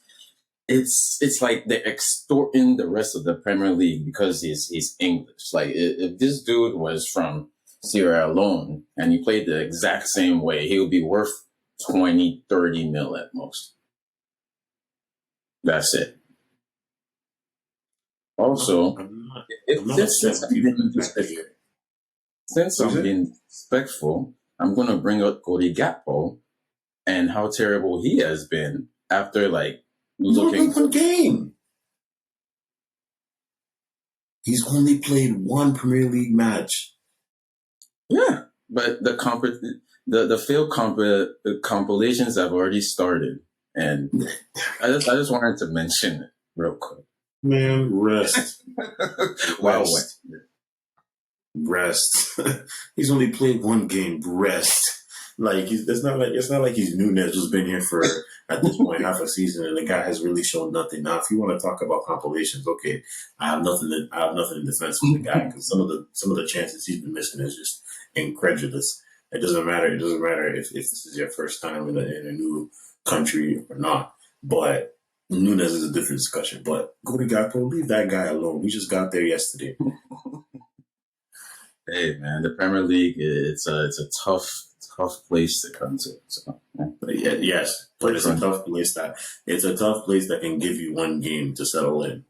like they're extorting the rest of the Premier League because he's English. Like if this dude was from Sierra Leone and he played the exact same way, he would be worth 20, 30 mil at most. That's it. Also, since I'm being respectful, I'm going to bring up Cody Gakpo and how terrible he has been after looking one game. He's only played one Premier League match. Yeah, but the failed compilations have already started, and I just wanted to mention it real quick. Man, rest. Wow. Rest. He's only played one game. Rest. It's not like he's Nunes who's been here for at this point half a season and the guy has really shown nothing. Now, if you want to talk about compilations, okay, I have nothing in defense of the guy because some of the chances he's been missing is just incredulous. It doesn't matter. It doesn't matter if this is your first time in a new country or not. But Nunes is a different discussion. But go to Gakpo, leave that guy alone. We just got there yesterday. Hey man, the Premier League it's a tough place to come to. So yeah. Yes, but it's a tough place that can give you one game to settle in.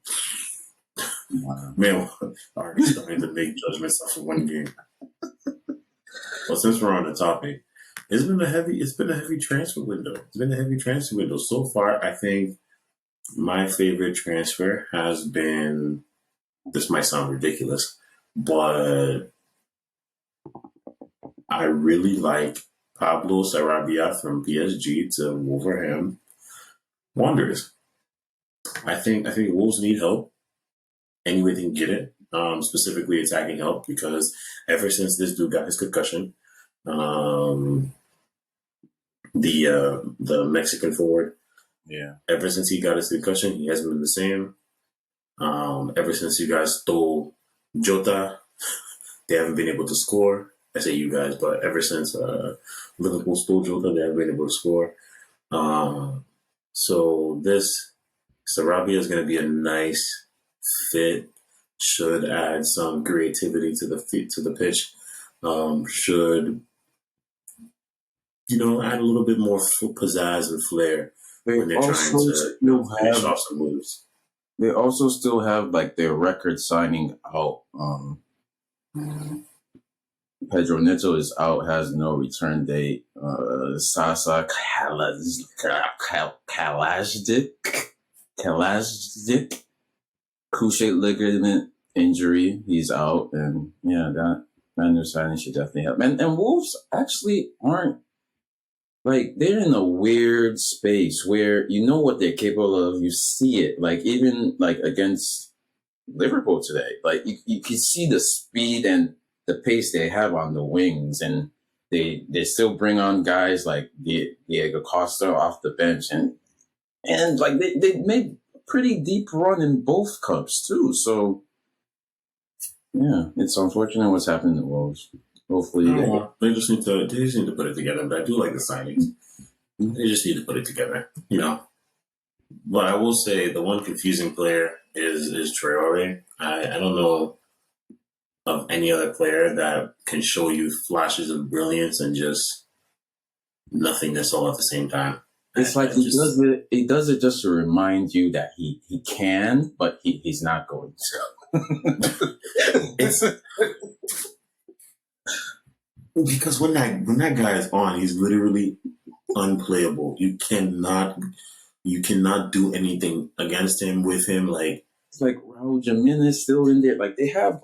Wow. Man, already starting to make judgments off of one game. Well, since we're on the topic, it's been a heavy transfer window. It's been a heavy transfer window so far. I think my favorite transfer has been. This might sound ridiculous, but I really like Pablo Sarabia from PSG to Wolverhampton Wanderers. I think Wolves need help any way they can get it, specifically attacking help, because ever since this dude got his concussion, the Mexican forward, ever since he got his concussion, he hasn't been the same. Ever since you guys stole Jota, they haven't been able to score. I say you guys, but ever since Liverpool stole Jota, they haven't been able to score. So this Sarabia is going to be a nice fit. Should add some creativity to the pitch. Should add a little bit more pizzazz and flair when they're trying to finish off some moves. They also still have their record signing out. Pedro Neto is out, has no return date. Sasa Kalajdzic, cruciate ligament injury, he's out, and that new signing should definitely help. And Wolves actually aren't they're in a weird space where you know what they're capable of. You see it, even against Liverpool today. You can see the speed and the pace they have on the wings, and they still bring on guys like Diego Costa off the bench, and they made a pretty deep run in both cups too. So yeah, it's unfortunate what's happening to Wolves. Hopefully, they just need to put it together. But I do like the signings. They just need to put it together, But I will say the one confusing player is Traore. I don't know of any other player that can show you flashes of brilliance and just nothingness all at the same time. It's he does it just to remind you that he can, but he's not going to. It's because when that guy is on, he's literally unplayable. You cannot do anything against him, with him. It's Raul Jimenez still in there. They have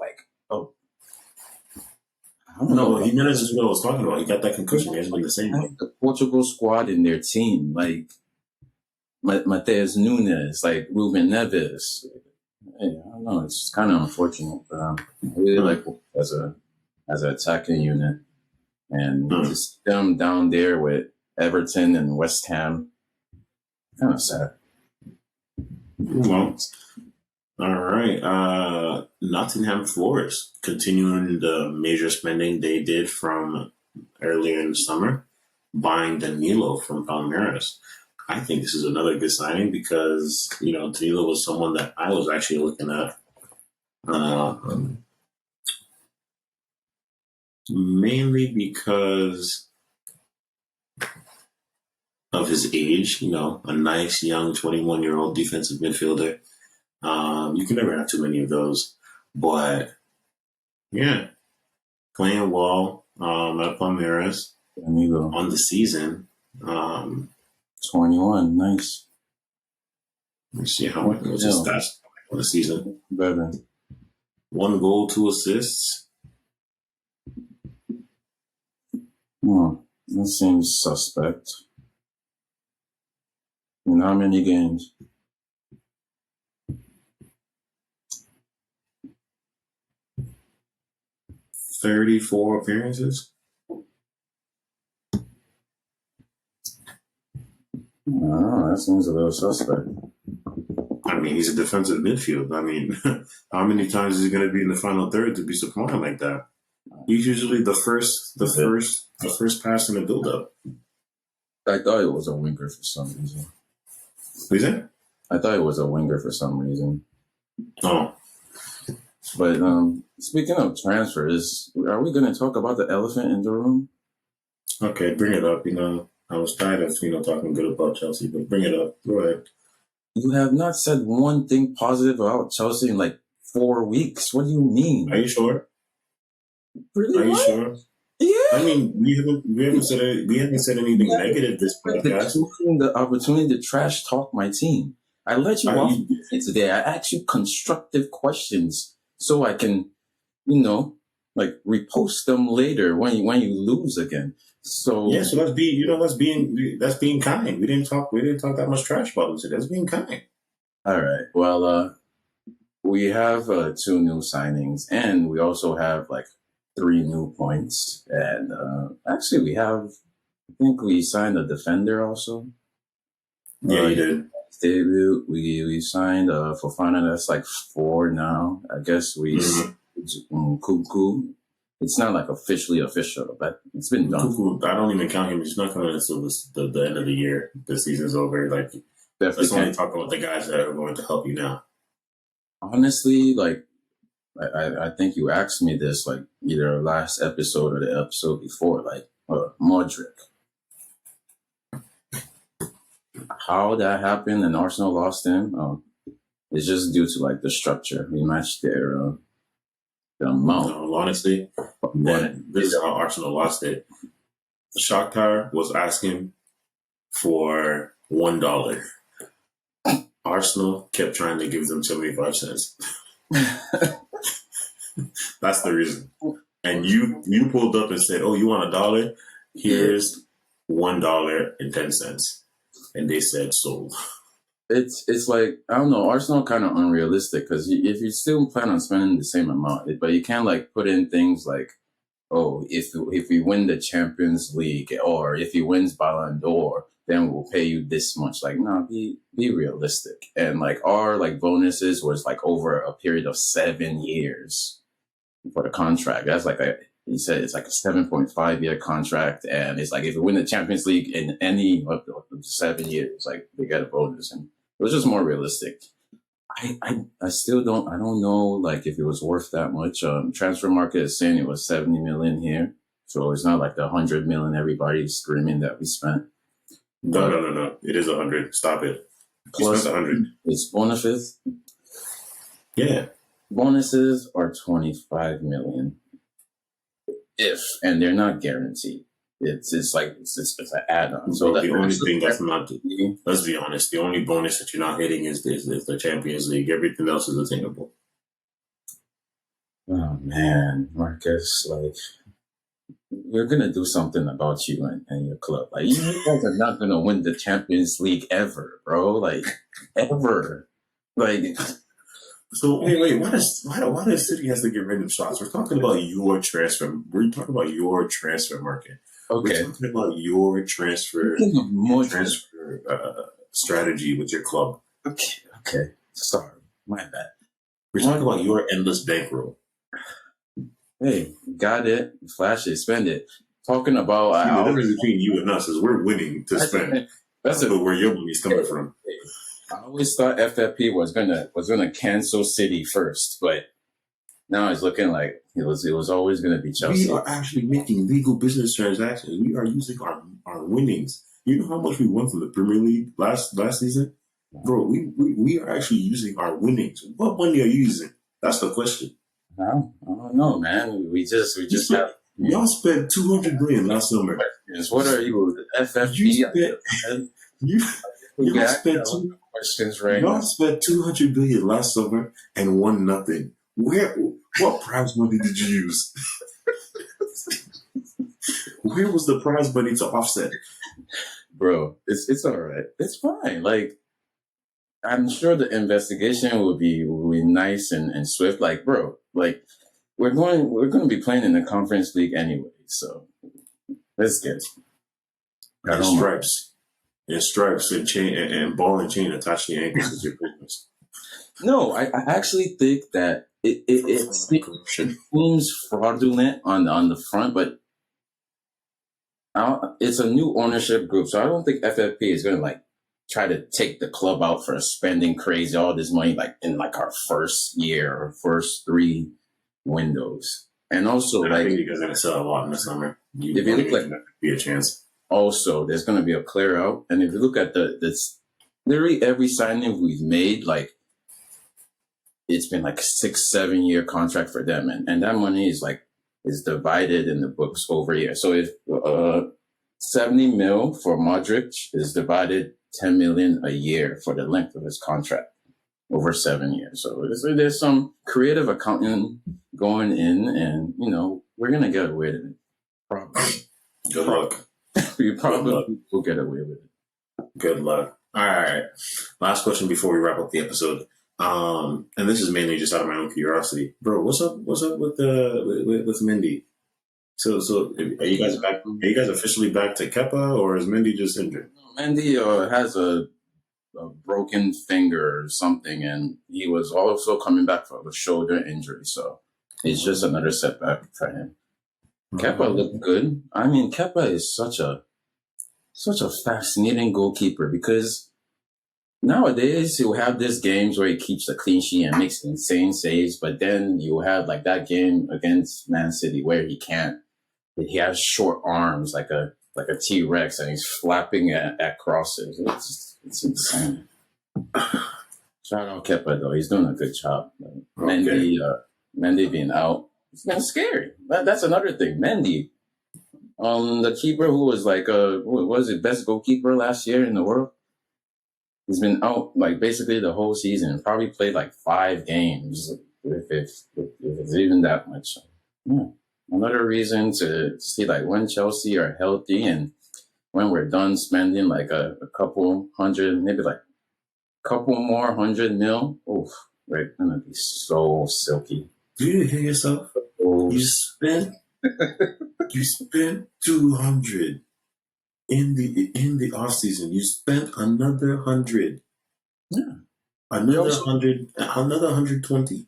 I don't know. Jimenez is what I was talking about. He got that concussion. He hasn't been the same. The Portugal squad in their team, Mateus Nunes, Ruben Neves. Hey, I don't know. It's kind of unfortunate, but I really Hmm. like as an attacking unit, and Hmm. to see them down there with Everton and West Ham, kind of sad. Well, all right. Nottingham Forest continuing the major spending they did from earlier in the summer, buying Danilo from Palmeiras. I think this is another good signing because Danilo was someone that I was actually looking at, uh, mainly because of his age. A nice young 21-year-old defensive midfielder. You can never have too many of those, but yeah, playing well at Palmeiras Amigo, on the season. Um, 21, nice. let me see how much was his 20 stats on the season. better. 1 goal, 2 assists. That seems suspect. In how many games? 34 appearances. That seems a little suspect. I mean, he's a defensive midfield. I mean, how many times is he going to be in the final third to be supplying like that? He's usually the first pass in the build-up. I thought it was a winger for some reason. Who's that? I thought it was a winger for some reason. Oh, But speaking of transfers, are we going to talk about the elephant in the room? okay. Bring it up. I was tired of talking good about Chelsea, but bring it up. Go ahead. You have not said one thing positive about Chelsea in like 4 weeks. What do you mean? Are you sure? Pretty Are you much? sure? I Yeah. mean, we haven't said anything negative this podcast. The opportunity to trash talk my team. I let you Are off you, today. I asked you constructive questions so I can, like repost them later when you lose again. So yeah, so that's being kind. We didn't talk that much trash about them today. That's being kind. all right. Well, we have two new signings, and we also have like three new points. And actually, I think we signed a defender also. Yeah, you did. Debut, we signed Fofana. That's like four now. I guess Mm-hmm. Kuku. It's not like officially official, but it's been done. Cuckoo, I don't even count him. He's not coming until the end of the year. The season's over. Like, Definitely let's only can't. talk about the guys that are going to help you now. Honestly, like I think you asked me this like either last episode or the episode before, like Modric. How that happened and Arsenal lost him, it's just due to like the structure. We matched the amount. No, honestly, But and this is how Arsenal lost it. Shakhtar was asking for $1. Arsenal kept trying to give them 75 cents. That's the reason. And you pulled up and said, "Oh, you want $1? Here's $1.10," and they said sold. it's like I don't know. Arsenal kind of unrealistic because if you still plan on spending the same amount, but you can't like put in things like, oh, if we win the Champions League or if he wins Ballon d'Or, then we'll pay you this much. Like, no, be realistic. And like our like bonuses was like over a period of 7 years for the contract. That's like he said it's like a 7.5 year contract, and it's like if you win the Champions League in any of the 7 years, like they get a bonus, and it was just more realistic. I still don't know like if it was worth that much. Transfer market is saying it was 70 million here, so it's not like the 100 million everybody's screaming that we spent. No, But no, no, no. It is 100. Stop it. You plus spent 100. it's bonuses. Yeah. Bonuses are 25 million if, and they're not guaranteed. It's like it's an add-on. So Bro, the the only thing that's actual not, let's be honest, the only bonus that you're not hitting is the Champions League. Everything else is attainable. oh man, Marcus, like we're gonna do something about you and your club. Like you guys are not gonna win the Champions League ever, bro. Like ever. Like So wait. Why does City has to get random shots? We're talking about your transfer. We're talking about your transfer market. We're Okay. talking about your Speaking of Modric. transfer strategy with your club. Okay. Okay. Sorry. My bad. We're talking about your endless bankroll. Hey, got it. Flash it. Spend it. Talking about. See, the difference between you and us is we're winning to spend. That's But where your money's coming from. I always thought FFP was gonna cancel City first, but now it's looking like it was always gonna be Chelsea. We are actually making legal business transactions. We are using our winnings. You know how much we won from the Premier League last season? Bro, we are actually using our winnings. What money are you using? That's the question. I don't know, man. We just have. Y'all spent $200 million last summer. What are you, FFP? Y'all spent questions right now. Y'all spent $200 million last summer and won nothing. What prize money did you use? Where was the prize money to offset? Bro, it's all right. It's fine. Like, I'm sure the investigation will be nice and swift. Like, bro, like we're going to be playing in the Conference League anyway, so let's get it. And stripes. And stripes and chain and ball and chain attached to your ankles is your business. No, I actually think that it seems fraudulent on the front, but it's a new ownership group, so I don't think FFP is going to like try to take the club out for spending crazy all this money like in like our first year or first 3 windows. And also, I think you guys are going to sell a lot in the summer. If you look like be a chance. Also, there's going to be a clear out, and if you look at this, literally every signing we've made, like it's been like a 6-7 year contract for them, and that money is divided in the books over a year. So if 70 mil for Modric is divided 10 million a year for the length of his contract over 7 years. So there's some creative accounting going in, and we're gonna get away with it. Probably. Good luck. We probably will get away with it. Good luck. All right. Last question before we wrap up the episode. And this is mainly just out of my own curiosity, bro. What's up with Mendy? So are you guys back? Are you guys officially back to Kepa, or is Mendy just injured? Mendy has a broken finger or something, and he was also coming back from a shoulder injury, so it's just another setback for him. Kepa looked good. I mean, Kepa is such a fascinating goalkeeper because nowadays you have these games where he keeps a clean sheet and makes insane saves, but then you have like that game against Man City where he can't. He has short arms like a T-Rex, and he's flapping at crosses. It's insane. Shout out Kepa though; he's doing a good job. Okay. Mendy being out, it's been scary. That's another thing. Mendy, the keeper who was like what was it, best goalkeeper last year in the world. He's been out like basically the whole season. Probably played like 5 games, if it's even that much. Yeah. Another reason to see like when Chelsea are healthy and when we're done spending like a couple hundred, maybe like a couple more 100 mil. Oof, we're gonna be so silky. Do you hear yourself? You spent 200 in the off season. You spent another 100. Yeah. Another 120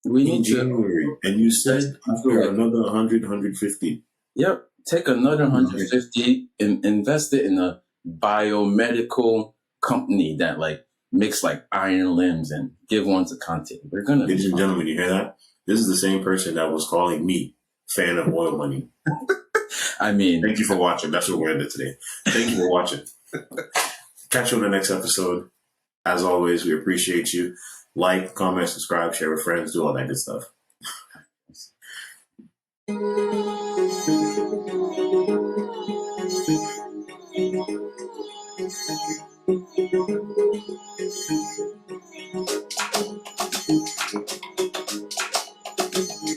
in January. And you said after another 100, 150. Yep. Take another 150 and invest it in a biomedical company that like makes like iron limbs and give one to Conte. We're gonna. Ladies and gentlemen, you hear that? This is the same person that was calling me fan of oil money. I mean, thank you for watching. That's what we're into today. Thank you for watching. Catch you on the next episode. As always, we appreciate you. Like, comment, subscribe, share with friends, do all that good stuff.